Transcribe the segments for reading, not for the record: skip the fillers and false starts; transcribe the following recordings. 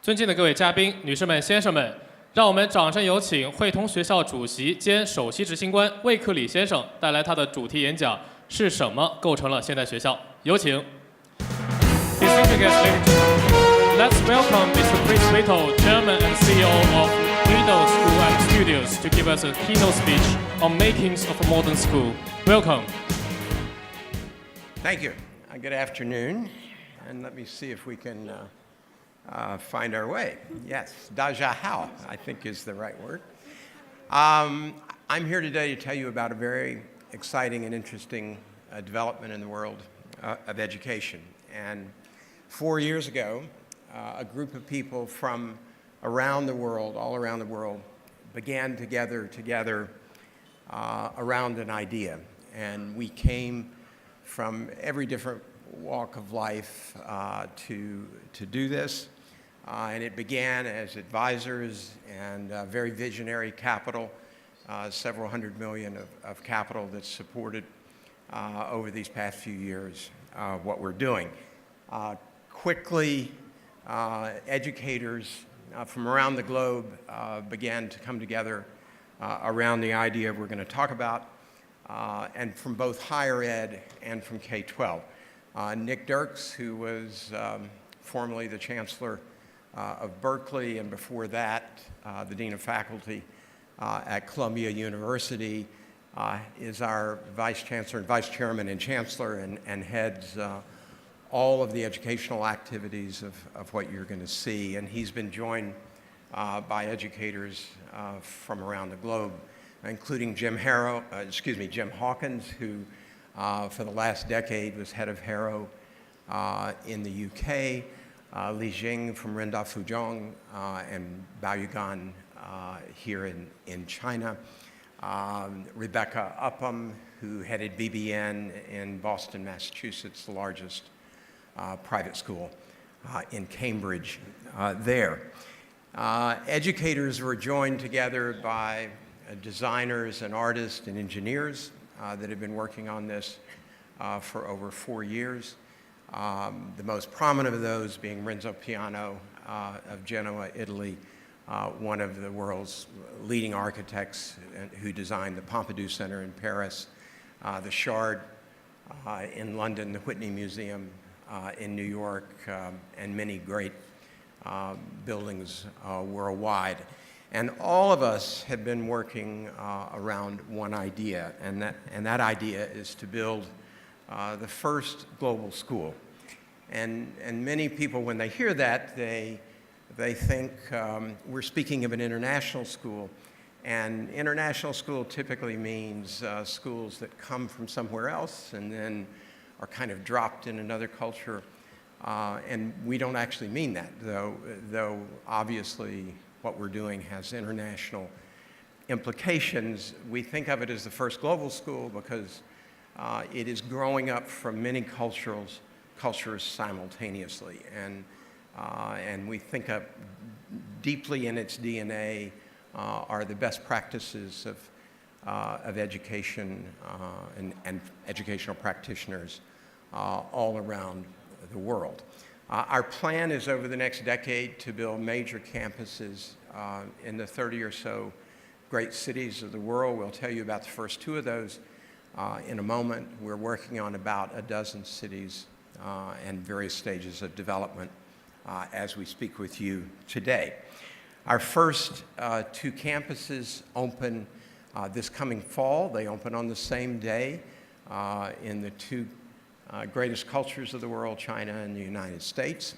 尊敬的各位嘉宾、女士们、先生们，让我们掌声有请汇通学校主席兼首席执行官魏克礼先生带来他的主题演讲：是什么构成了现代学校？有请。Distinguished guests, ladies and gentlemen, let's welcome Mr. Chris Whittle, Chairman and CEO of Whittle School Studios, to give us a keynote speech on makings of a modern school. Welcome. Thank you. Good afternoon, and let me see if we can find our way. Yes, Daja Hao, I think is the right word. I'm here today to tell you about a very exciting and interesting development in the world of education. And 4 years ago, a group of people from around the world, all around the world, began together around an idea. And we came from every different walk of life to do this. And it began as advisors and very visionary capital, several $100 million of capital that's supported over these past few years what we're doing. Quickly, educators from around the globe began to come together around the idea we're going to talk about, and from both higher ed and from K-12. Nick Dirks, who was formerly the chancellor of Berkeley, and before that, the Dean of Faculty at Columbia University, is our Vice Chancellor and Vice Chairman and Chancellor and heads all of the educational activities of what you're going to see. And he's been joined by educators from around the globe, including Jim Hawkins, who for the last decade was head of Harrow in the UK, Li Jing from Renda Fuzhong, and Bao Yugan here in China, Rebecca Upham, who headed BBN in Boston, Massachusetts, the largest private school in Cambridge there. Educators were joined together by designers and artists and engineers that have been working on this for over 4 years. The most prominent of those being Renzo Piano of Genoa, Italy, one of the world's leading architects who designed the Pompidou Center in Paris, the Shard in London, the Whitney Museum in New York, and many great buildings worldwide. And all of us have been working around one idea, and that idea is to build the first global school. And many people, when they hear that, they think we're speaking of an international school. And international school typically means schools that come from somewhere else and then are kind of dropped in another culture. And we don't actually mean that, though obviously what we're doing has international implications. We think of it as the first global school because it is growing up from many cultures simultaneously, and we think of deeply in its DNA are the best practices of education and educational practitioners all around the world. Our plan is over the next decade to build major campuses in the 30 or so great cities of the world. We'll tell you about the first 2 of those in a moment. We're working on about a dozen cities and various stages of development as we speak with you today. Our first 2 campuses open this coming fall. They open on the same day in the 2 greatest cultures of the world, China and the United States.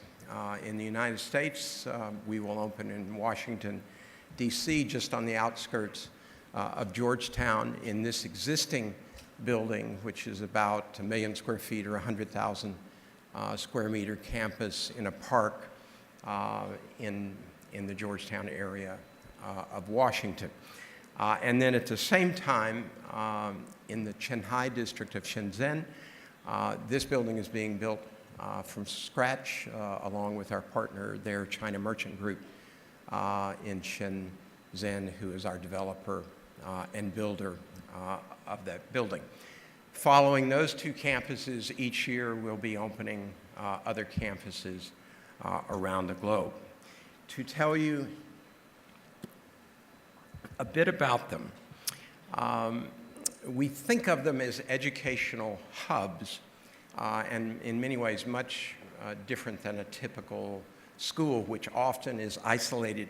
In the United States, we will open in Washington, D.C., just on the outskirts of Georgetown, in this existing building, which is about 1 million square feet or 100,000 square meter campus in a park in the Georgetown area of Washington. And then at the same time, in the Qianhai district of Shenzhen, this building is being built from scratch along with our partner there, China Merchant Group in Shenzhen, who is our developer and builder of that building. Following those 2 campuses, each year we'll be opening other campuses around the globe. to tell you a bit about them. We think of them as educational hubs, and in many ways much different than a typical school, which often is isolated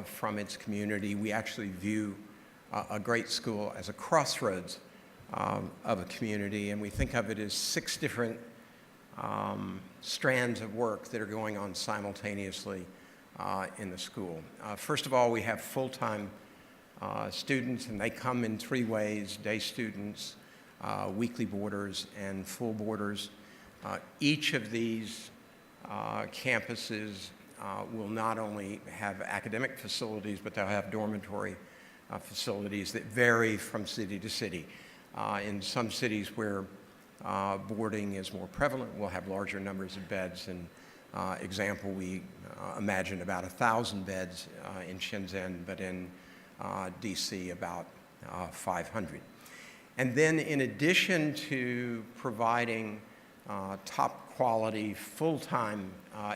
from its community. We actually view a great school as a crossroads of a community, and we think of it as 6 different strands of work that are going on simultaneously in the school. First of all, we have full-time students, and they come in 3 ways: day students, weekly boarders, and full boarders. Each of these campuses will not only have academic facilities, but they'll have dormitory facilities that vary from city to city. In some cities where boarding is more prevalent, we'll have larger numbers of beds. And example, we imagine about 1,000 beds in Shenzhen, but in DC about 500. And then in addition to providing top quality, full-time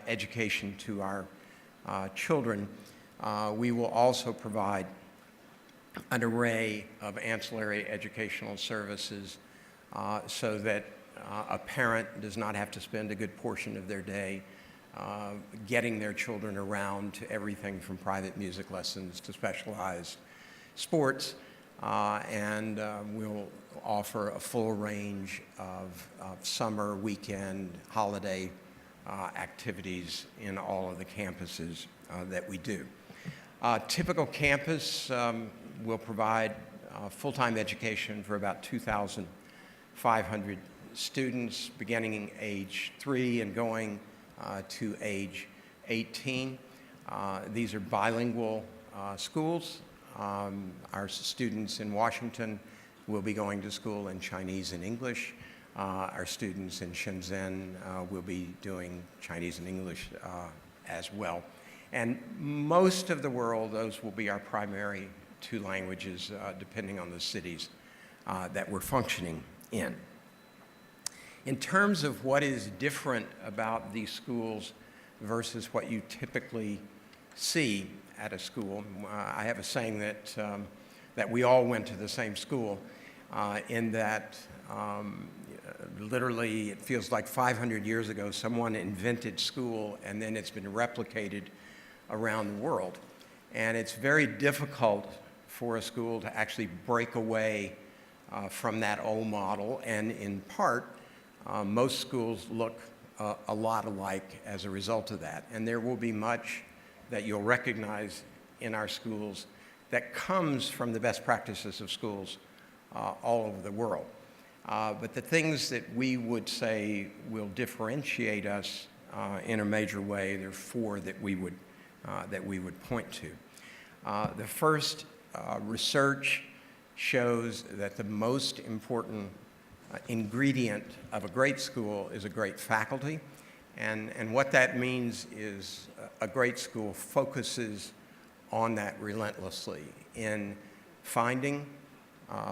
education to our children, we will also provide an array of ancillary educational services so that a parent does not have to spend a good portion of their day getting their children around to everything from private music lessons to specialized sports, and we'll offer a full range of summer, weekend, holiday activities in all of the campuses that we do. Typical campus will provide full-time education for about 2,500 students beginning age 3 and going to age 18. These are bilingual schools. Our students in Washington will be going to school in Chinese and English. Our students in Shenzhen will be doing Chinese and English as well. And most of the world, those will be our primary 2 languages, depending on the cities that we're functioning in. In terms of what is different about these schools versus what you typically see at a school, I have a saying that we all went to the same school, in that literally it feels like 500 years ago someone invented school, and then it's been replicated around the world. And it's very difficult for a school to actually break away from that old model, and in part, most schools look a lot alike as a result of that. And there will be much that you'll recognize in our schools that comes from the best practices of schools all over the world. But the things that we would say will differentiate us in a major way, there are 4 that we would point to. The first, research shows that the most important ingredient of a great school is a great faculty. And what that means is a great school focuses on that relentlessly in finding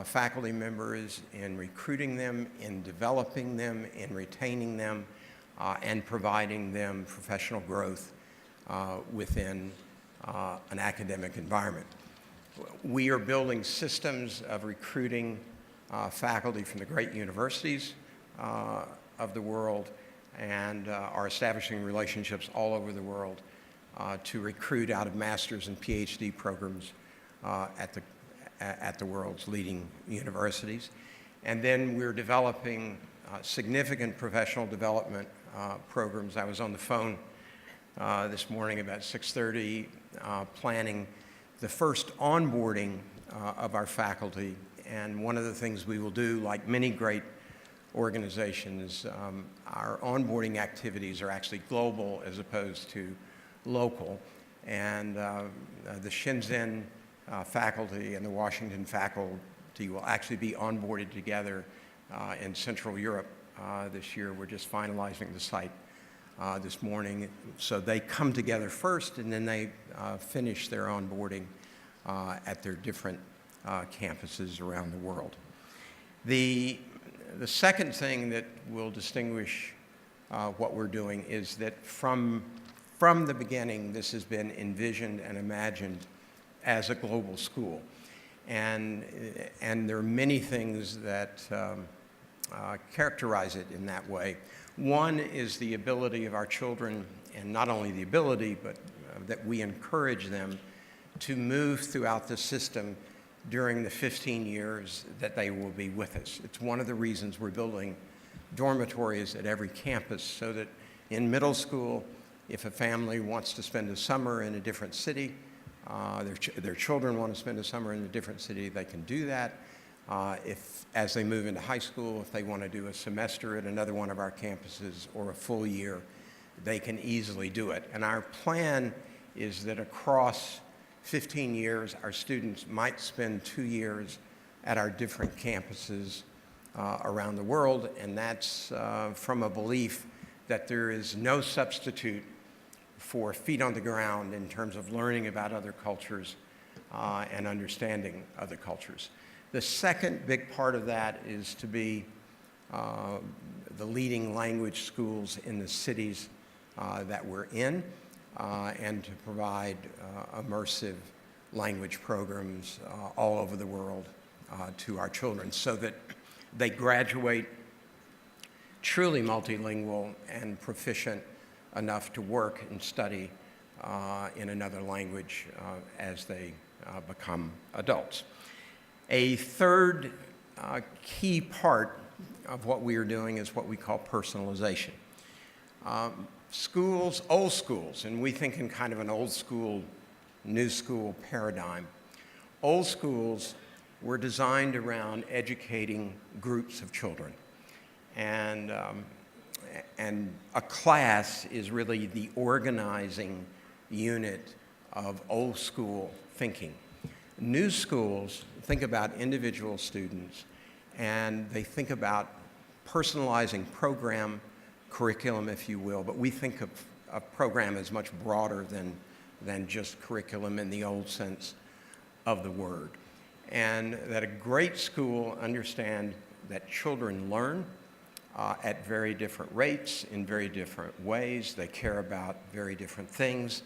faculty members, in recruiting them, in developing them, in retaining them, and providing them professional growth within an academic environment. We are building systems of recruiting faculty from the great universities of the world, and are establishing relationships all over the world to recruit out of master's and PhD programs at the world's leading universities. And then we're developing significant professional development programs. I was on the phone this morning about 6:30 planning the first onboarding of our faculty. And one of the things we will do, like many great organizations, our onboarding activities are actually global as opposed to local. And the Shenzhen faculty and the Washington faculty will actually be onboarded together in Central Europe this year. We're just finalizing the site this morning. So they come together first, and then they finish their onboarding at their different campuses around the world. The second thing that will distinguish what we're doing is that from from the beginning, this has been envisioned and imagined as a global school. And there are many things that characterize it in that way. One is the ability of our children, and not only the ability, but that we encourage them to move throughout the system during the 15 years that they will be with us. It's one of the reasons we're building dormitories at every campus, so that in middle school, if a family wants to spend a summer in a different city, their children want to spend a summer in a different city, they can do that. If, as they move into high school, if they want to do a semester at another one of our campuses or a full year, they can easily do it. And our plan is that across 15 years, our students might spend 2 years at our different campuses around the world, and that's from a belief that there is no substitute for feet on the ground in terms of learning about other cultures and understanding other cultures. The second big part of that is to be the leading language schools in the cities that we're in, and to provide immersive language programs all over the world to our children, so that they graduate truly multilingual and proficient enough to work and study in another language as they become adults. A third key part of what we are doing is what we call personalization. Schools, old schools, and we think in kind of an old school, new school paradigm. Old schools were designed around educating groups of children. And a class is really the organizing unit of old school thinking. New schools think about individual students, and they think about personalizing curriculum, if you will, but we think of a program as much broader than just curriculum in the old sense of the word. And that a great school understands that children learn at very different rates, in very different ways. They care about very different things.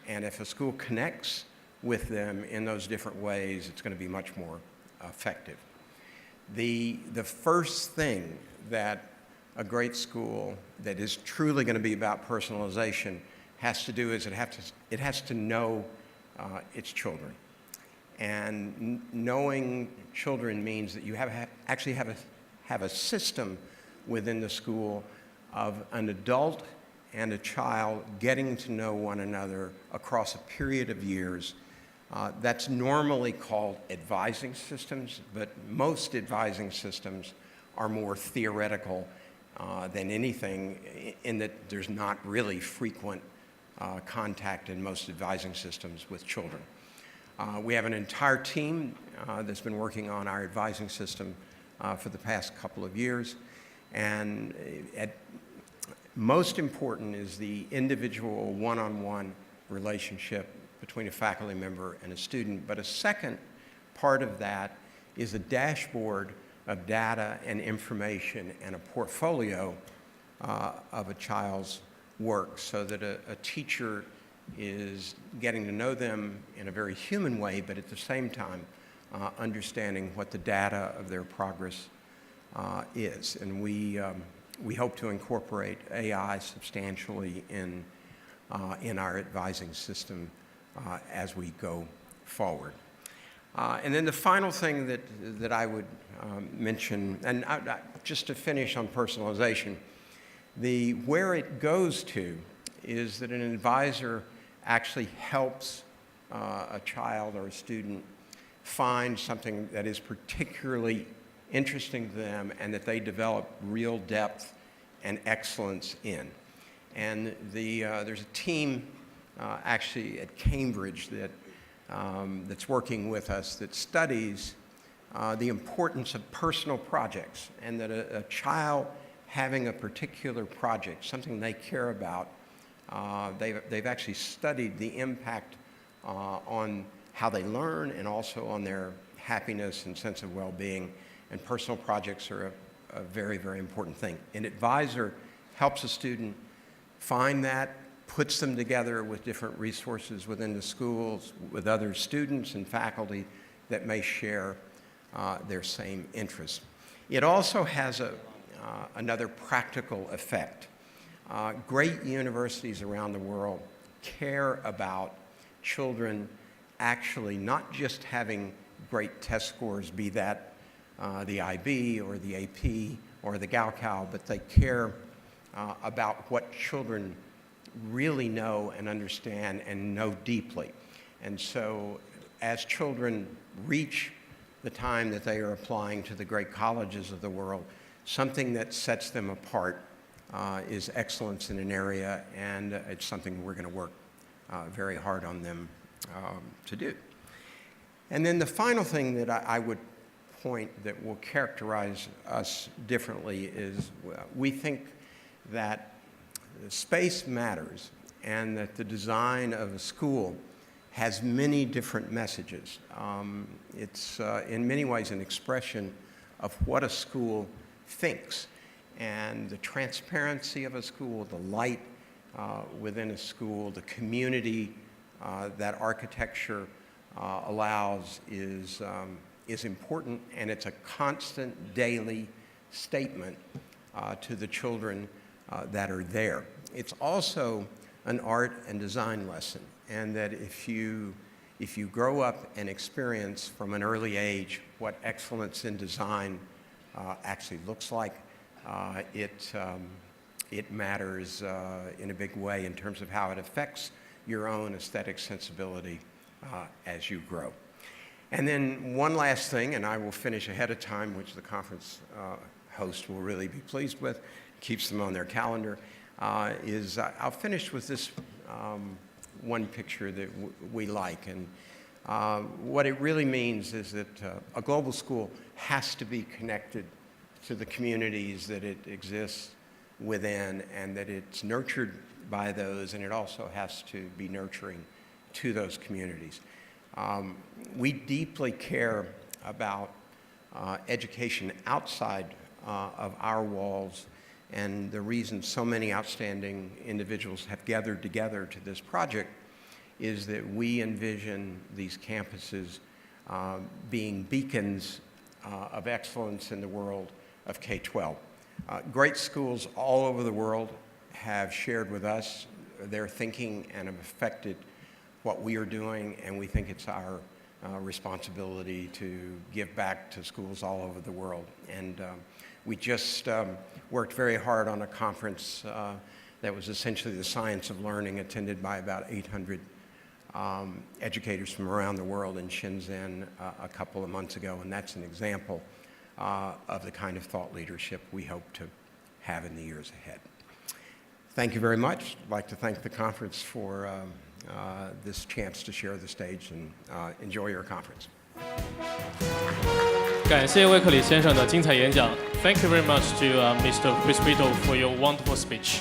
And if a school connects with them in those different ways, it's going to be much more effective. The first thing that a great school that is truly going to be about personalization has to do is it has to know its children. And knowing children means that you actually have a system within the school of an adult and a child getting to know one another across a period of years. That's normally called advising systems, but most advising systems are more theoretical than anything, in that there's not really frequent contact in most advising systems with children. We have an entire team that's been working on our advising system for the past couple of years. And most important is the individual one-on-one relationship between a faculty member and a student. But a second part of that is a dashboard of data and information and a portfolio of a child's work, so that a teacher is getting to know them in a very human way, but at the same time understanding what the data of their progress is. And we hope to incorporate AI substantially in our advising system as we go forward. And then the final thing that I would mention, and just to finish on personalization, where it goes to is that an advisor actually helps a child or a student find something that is particularly interesting to them and that they develop real depth and excellence in. And there's a team actually at Cambridge that's working with us that studies the importance of personal projects, and that a child having a particular project, something they care about, they've actually studied the impact on how they learn and also on their happiness and sense of well-being. And personal projects are a very, very important thing. An advisor helps a student find that, puts them together with different resources within the schools, with other students and faculty that may share their same interests. It also has another practical effect. Great universities around the world care about children actually not just having great test scores, be that the IB or the AP or the Gaokao, but they care about what children really know and understand and know deeply. And so as children reach the time that they are applying to the great colleges of the world, something that sets them apart is excellence in an area, and it's something we're going to work very hard on them to do. And then the final thing that I would point that will characterize us differently is we think that space matters and that the design of a school has many different messages. It's in many ways an expression of what a school thinks, and the transparency of a school, the light within a school, the community that architecture allows is important, and it's a constant daily statement to the children that are there. It's also an art and design lesson, and that if you grow up and experience from an early age what excellence in design actually looks like, it matters in a big way in terms of how it affects your own aesthetic sensibility as you grow. And then one last thing, and I will finish ahead of time, which the conference host will really be pleased with, keeps them on their calendar, is I'll finish with this one picture that we like. And what it really means is that a global school has to be connected to the communities that it exists within, and that it's nurtured by those, and it also has to be nurturing to those communities. We deeply care about education outside of our walls, and the reason so many outstanding individuals have gathered together to this project is that we envision these campuses being beacons of excellence in the world of K-12. Great schools all over the world have shared with us their thinking and have affected what we are doing, and we think it's our responsibility to give back to schools all over the world. And we just worked very hard on a conference that was essentially the science of learning, attended by about 800 educators from around the world in Shenzhen a couple of months ago, and that's an example of the kind of thought leadership we hope to have in the years ahead. Thank you very much. I'd like to thank the conference for this chance to share the stage, and enjoy your conference. 感谢威克里先生的精彩演讲。Thank you very much to Mr. Chris Whittle for your wonderful speech.